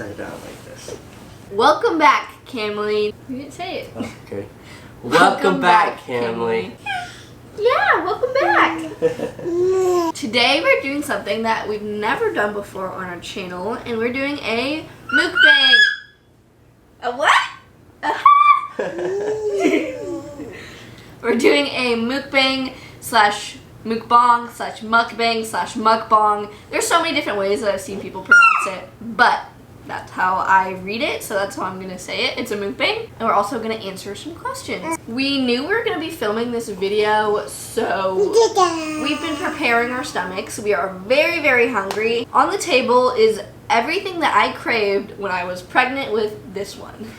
it down like this. Welcome back, Camley. You didn't say it. Oh, okay. Welcome back, Camley. Yeah, welcome back. Today we're doing something that we've never done before on our channel, and we're doing a mukbang. A what? We're doing a mukbang slash mukbang slash mukbang slash mukbang. There's so many different ways that I've seen people pronounce it, but that's how I read it, so that's how I'm gonna say it. It's a mukbang, and we're also gonna answer some questions. We knew we were gonna be filming this video, so we've been preparing our stomachs. We are very, very hungry. On the table is everything that I craved when I was pregnant with this one.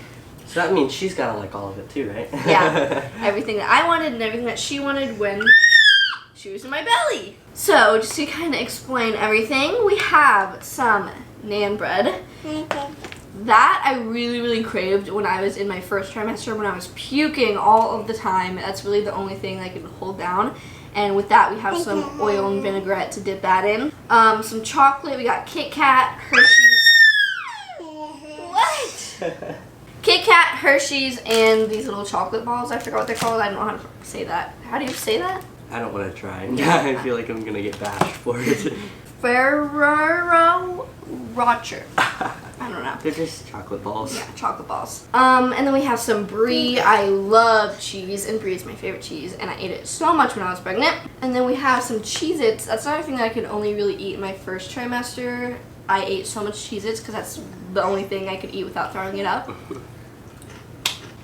So that means she's gotta like all of it too, right? Yeah, everything that I wanted and everything that she wanted when she was in my belly. So just to kind of explain everything, we have some naan bread. That I really, really craved when I was in my first trimester, when I was puking all of the time. That's really the only thing I could hold down. And with that, we have some oil and vinaigrette to dip that in. Some chocolate. We got Kit Kat, Hershey's. What? Kit Kat, Hershey's, and these little chocolate balls. I forgot what they're called. I don't know how to say that. How do you say that? I don't want to try. I feel like I'm gonna get bashed for it. Ferrero Rocher. I don't know. They're just chocolate balls. Yeah, chocolate balls. And then we have some brie. I love cheese, and brie is my favorite cheese, and I ate it so much when I was pregnant. And then we have some Cheez-Its. That's another thing that I could only really eat in my first trimester. I ate so much Cheez-Its because that's the only thing I could eat without throwing it up.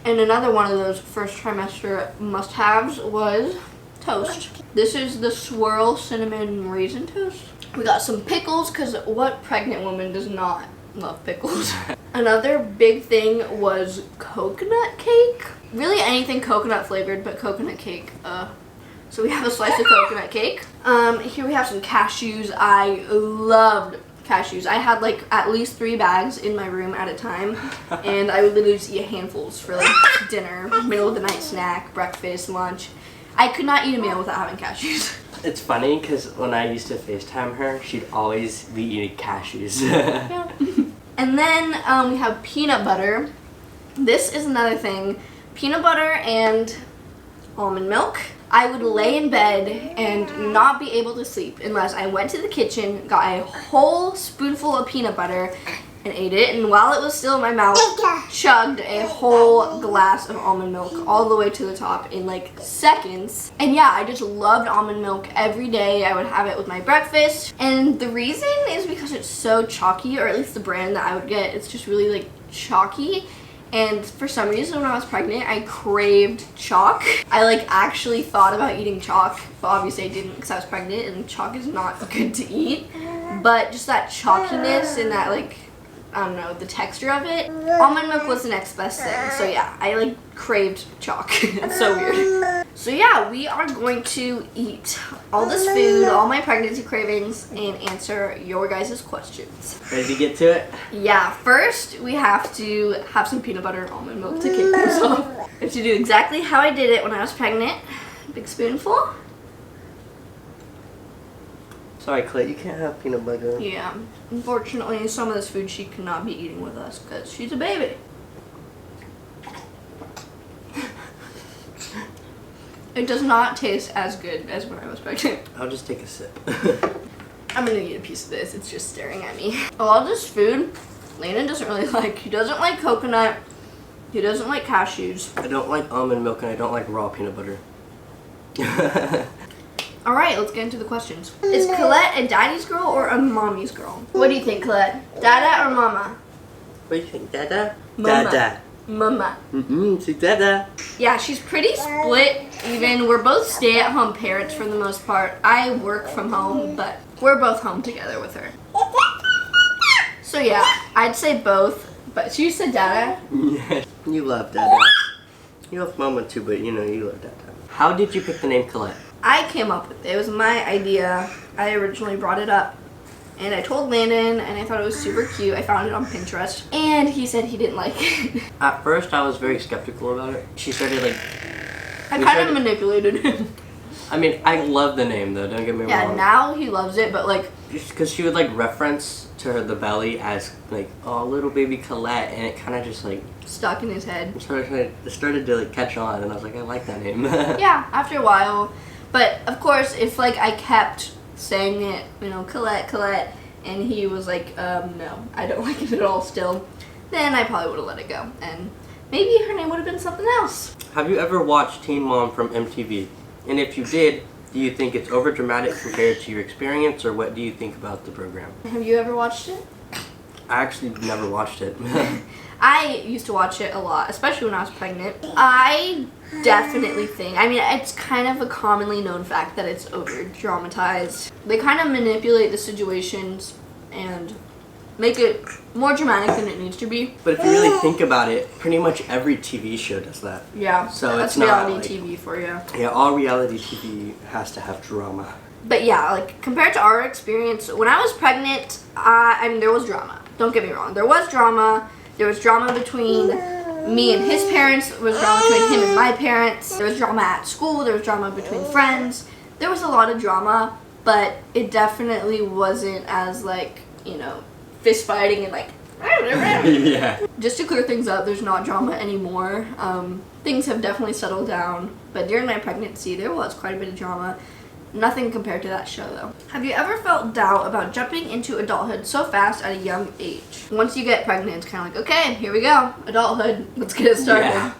And another one of those first trimester must-haves was toast. This is the swirl cinnamon raisin toast. We got some pickles, because what pregnant woman does not love pickles? Another big thing was coconut cake. Really anything coconut flavored, but coconut cake. So we have a slice of coconut cake. Here we have some cashews. I loved cashews. I had like at least 3 bags in my room at a time, and I would literally just eat handfuls for like dinner, middle of the night snack, breakfast, lunch. I could not eat a meal without having cashews. It's funny because when I used to FaceTime her, she'd always be eating cashews. Yeah. And then we have peanut butter. This is another thing. Peanut butter and almond milk. I would lay in bed and not be able to sleep unless I went to the kitchen, got a whole spoonful of peanut butter, and ate it, and while it was still in my mouth, chugged a whole glass of almond milk all the way to the top in like seconds. And yeah, I just loved almond milk every day. I would have it with my breakfast, and the reason is because it's so chalky, or at least the brand that I would get, it's just really like chalky. And for some reason when I was pregnant, I craved chalk. I like actually thought about eating chalk, but obviously I didn't because I was pregnant, and chalk is not good to eat. But just that chalkiness and that like, I don't know, the texture of it. Almond milk was the next best thing. So yeah, I like craved chalk. It's so weird. So yeah, we are going to eat all this food, all my pregnancy cravings, and answer your guys' questions. Ready to get to it? Yeah, first we have to have some peanut butter and almond milk to kick this off. We have to do exactly how I did it when I was pregnant. Big spoonful. Sorry, Colette, you can't have peanut butter. Yeah, unfortunately, some of this food she cannot be eating with us because she's a baby. It does not taste as good as when I was pregnant. I'll just take a sip. I'm gonna eat a piece of this. It's just staring at me. A lot of this food, Landon doesn't really like. He doesn't like coconut. He doesn't like cashews. I don't like almond milk, and I don't like raw peanut butter. Alright, let's get into the questions. Is Colette a daddy's girl or a mommy's girl? What do you think, Colette? Dada or mama? What do you think, Dada? Mama. Dada. Mama. See, Dada. Yeah, she's pretty split even. We're both stay-at-home parents for the most part. I work from home, but we're both home together with her. So yeah, I'd say both, but she said Dada. Yeah, you love Dada. You love Mama too, but you know, you love Dada. How did you pick the name Colette? I came up with it. It was my idea. I originally brought it up, and I told Landon, and I thought it was super cute. I found it on Pinterest, and he said he didn't like it. At first, I was very skeptical about it. She started like... I kind of manipulated him. I mean, I love the name though, don't get me wrong. Yeah, now he loves it, but like, just because she would like reference to her the belly as like, oh, little baby Colette, and it kind of just like stuck in his head. Started to like catch on, and I was like, I like that name. Yeah, after a while. But of course, if like I kept saying it, you know, Colette, and he was like, no, I don't like it at all still, then I probably would have let it go, and maybe her name would have been something else. Have you ever watched Teen Mom from MTV? And if you did, do you think it's overdramatic compared to your experience, or what do you think about the program? Have you ever watched it? I actually never watched it. I used to watch it a lot, especially when I was pregnant. I definitely think, I mean, it's kind of a commonly known fact that it's over-dramatized. They kind of manipulate the situations and make it more dramatic than it needs to be. But if you really think about it, pretty much every TV show does that. Yeah, so that's it's not reality like, TV for you. Yeah, all reality TV has to have drama. But yeah, like compared to our experience, when I was pregnant, I mean, there was drama. Don't get me wrong, there was drama. There was drama between me and his parents. There was drama between him and my parents. There was drama at school. There was drama between friends. There was a lot of drama, but it definitely wasn't as like, you know, fist fighting and like yeah. Just to clear things up, there's not drama anymore. Things have definitely settled down, but during my pregnancy there was quite a bit of drama. Nothing compared to that show though. Have you ever felt doubt about jumping into adulthood so fast at a young age? Once you get pregnant, it's kind of like, okay, here we go, adulthood, let's get it started. Yeah.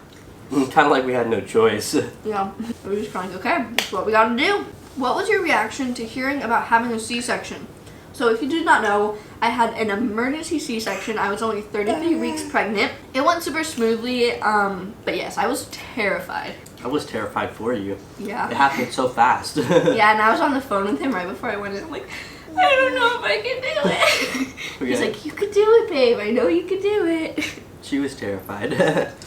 Kind of like we had no choice. Yeah, we were just kind of like, okay, that's what we gotta do. What was your reaction to hearing about having a C-section? So if you did not know, I had an emergency C-section. I was only 33 weeks pregnant. It went super smoothly, but yes, I was terrified. I was terrified for you. Yeah. It happened so fast. Yeah, and I was on the phone with him right before I went in. I'm like, I don't know if I can do it. He's like, you could do it, babe. I know you could do it. She was terrified.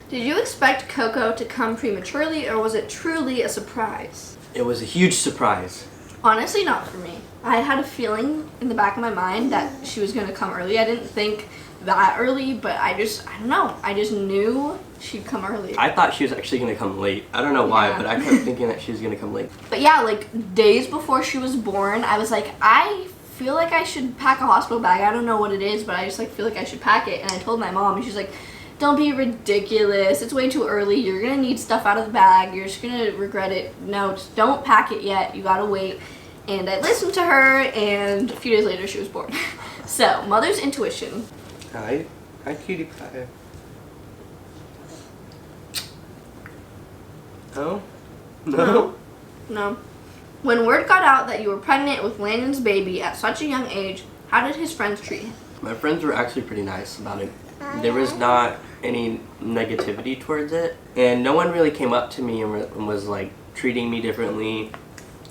Did you expect Coco to come prematurely, or was it truly a surprise? It was a huge surprise. Honestly, not for me. I had a feeling in the back of my mind that she was going to come early. I didn't think that early, but I don't know. I just knew she'd come early. I thought she was actually going to come late. I don't know why, Yeah. but I kept thinking that she was going to come late. But yeah, like days before she was born, I was like, I feel like I should pack a hospital bag. I don't know what it is, but I just like feel like I should pack it. And I told my mom, and she's like, don't be ridiculous. It's way too early. You're going to need stuff out of the bag. You're just going to regret it. No, just don't pack it yet. You got to wait. And I listened to her, and a few days later she was born. So, mother's intuition. Hi, cutie pie. No? No? No. When word got out that you were pregnant with Landon's baby at such a young age, how did his friends treat him? My friends were actually pretty nice about it. There was not any negativity towards it, and no one really came up to me and was like treating me differently.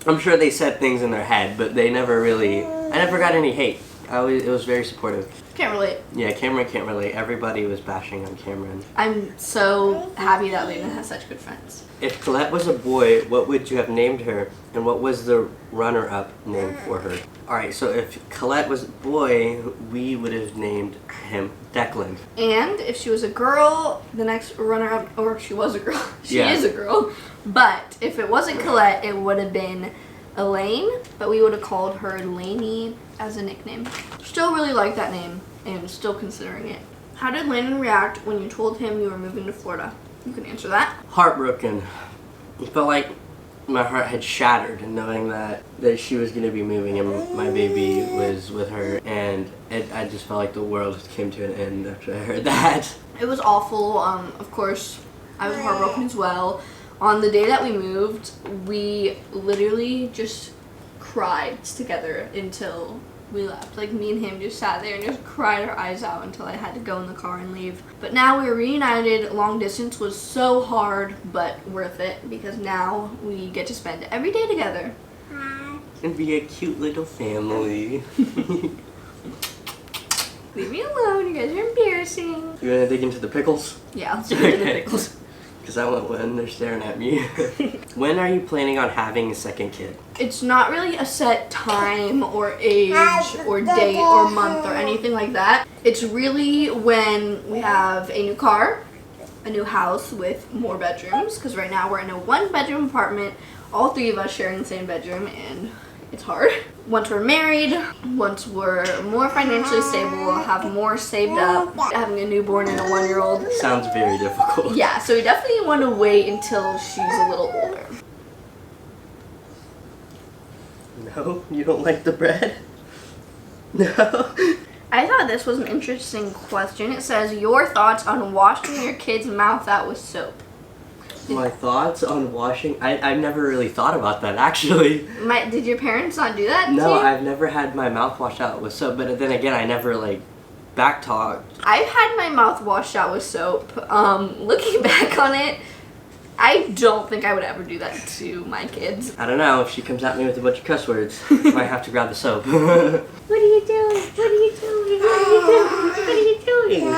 I'm sure they said things in their head, but they never really, I never got any hate. It was very supportive. Can't relate. Yeah, Cameron can't relate. Everybody was bashing on Cameron. I'm so happy that Landon has such good friends. If Colette was a boy, what would you have named her, and what was the runner-up name for her? Alright, so if Colette was a boy, we would have named him Declan. And if she was a girl, the next runner-up, or she was a girl, she Yeah. is a girl, but if it wasn't Colette, it would have been Elaine, but we would have called her Lainey as a nickname. Still really like that name, and still considering it. How did Landon react when you told him you were moving to Florida? You can answer that. Heartbroken. It felt like my heart had shattered knowing that she was going to be moving and my baby was with her, and I just felt like the world came to an end after I heard that. It was awful. Of course, I was heartbroken as well. On the day that we moved, we literally just cried together until we left. Like, me and him just sat there and just cried our eyes out until I had to go in the car and leave. But now we're reunited. Long distance was so hard, but worth it, because now we get to spend every day together. And be a cute little family. Leave me alone, you guys are embarrassing. You wanna dig into the pickles? Yeah, let's get into the pickles. Because I want one, they're staring at me. When are you planning on having a second kid? It's not really a set time or age or date or month or anything like that. It's really when we have a new car, a new house with more bedrooms, because right now we're in a 1-bedroom apartment, all 3 of us sharing the same bedroom, and it's hard. Once we're married, once we're more financially stable, we'll have more saved up, having a newborn and a 1-year-old. Sounds very difficult. Yeah, so we definitely want to wait until she's a little older. No? You don't like the bread? No? I thought this was an interesting question. It says, your thoughts on washing your kid's mouth out with soap. My thoughts on washing? I've never really thought about that, actually. Did your parents not do that to No, you? I've never had my mouth washed out with soap, but then again, I never, like, back-talked. I've had my mouth washed out with soap. Looking back on it, I don't think I would ever do that to my kids. I don't know, if she comes at me with a bunch of cuss words, I might have to grab the soap. What are you doing? What are you doing? What are you doing? What are you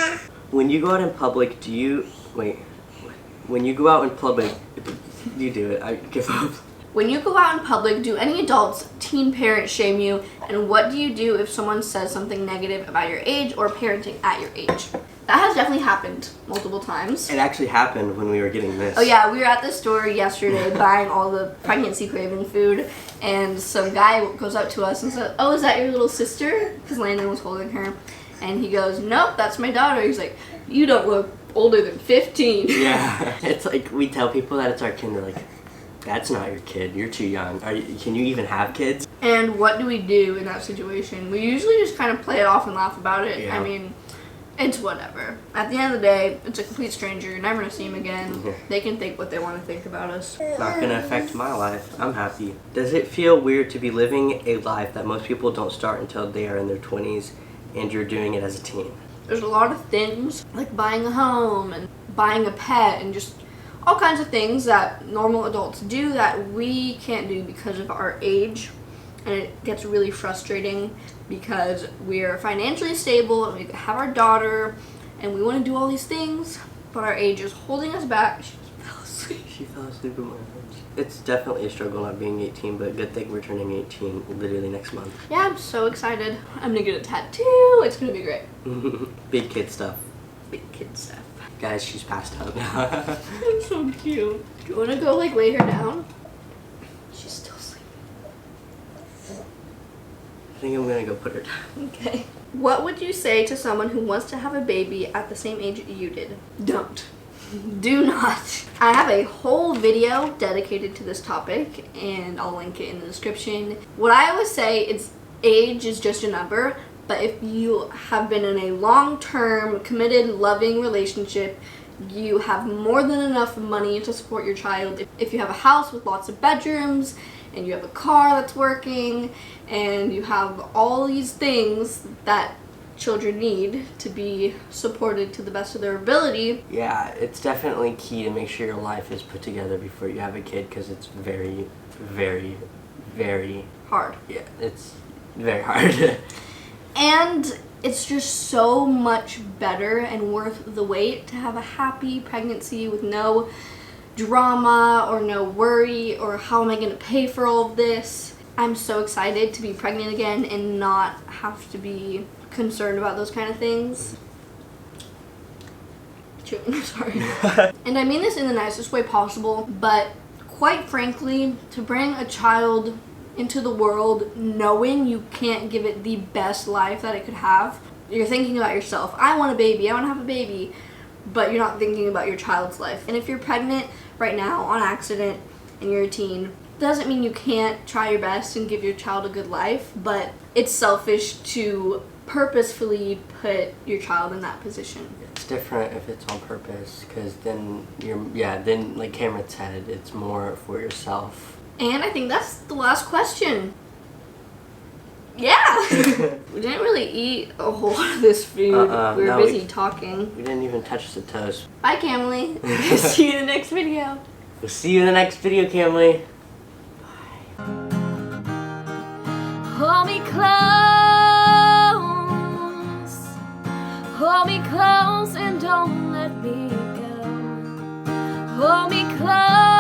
doing? When you go out in public, do you... Wait. When you go out in public... You do it. I give up. When you go out in public, do any adults, teen parents shame you? And what do you do if someone says something negative about your age or parenting at your age? That has definitely happened multiple times. It actually happened when we were getting this. Oh yeah, we were at the store yesterday buying all the pregnancy craving food, and some guy goes up to us and says, oh, is that your little sister? Because Landon was holding her. And he goes, nope, that's my daughter. He's like, you don't look older than 15. Yeah. It's like, we tell people that it's our kid, and they're like, that's not your kid. You're too young. Can you even have kids? And what do we do in that situation? We usually just kind of play it off and laugh about it. Yeah. I mean, it's whatever. At the end of the day, it's a complete stranger. You're never going to see him again. Yeah. They can think what they want to think about us. Not gonna affect my life. I'm happy. Does it feel weird to be living a life that most people don't start until they are in their 20s and you're doing it as a teen? There's a lot of things like buying a home and buying a pet and just all kinds of things that normal adults do that we can't do because of our age. And it gets really frustrating because we're financially stable and we have our daughter and we want to do all these things, but our age is holding us back. She just fell asleep. She fell asleep in my arms. It's definitely a struggle not being 18, but good thing we're turning 18 literally next month. Yeah, I'm so excited. I'm gonna get a tattoo. It's gonna be great. Big kid stuff. Big kid stuff. Guys, she's passed out now. That's so cute. Do you want to go like lay her down? She's still asleep. I think I'm gonna go put her down. Okay. What would you say to someone who wants to have a baby at the same age you did? Don't. Do not. I have a whole video dedicated to this topic and I'll link it in the description. What I always say is age is just a number, but if you have been in a long-term, committed, loving relationship, you have more than enough money to support your child. If you have a house with lots of bedrooms, and you have a car that's working, and you have all these things that children need to be supported to the best of their ability. Yeah, it's definitely key to make sure your life is put together before you have a kid, because it's very, very, very Hard. Yeah, it's very hard. And it's just so much better and worth the wait to have a happy pregnancy with no drama or no worry or how am I going to pay for all of this. I'm so excited to be pregnant again and not have to be concerned about those kind of things. I'm sorry. And I mean this in the nicest way possible, but quite frankly, to bring a child into the world knowing you can't give it the best life that it could have, you're thinking about yourself. I want a baby, I want to have a baby, but you're not thinking about your child's life. And if you're pregnant right now on accident and you're a teen, doesn't mean you can't try your best and give your child a good life, but it's selfish to purposefully put your child in that position. It's different if it's on purpose, because then then like Cameron said, it's more for yourself. And I think that's the last question. Yeah! We didn't really eat a whole lot of this food. We were busy talking. We didn't even touch the toast. Bye, Camely. See you in the next video. We'll see you in the next video, Camely. Hold me close, hold me close and don't let me go. Hold me close.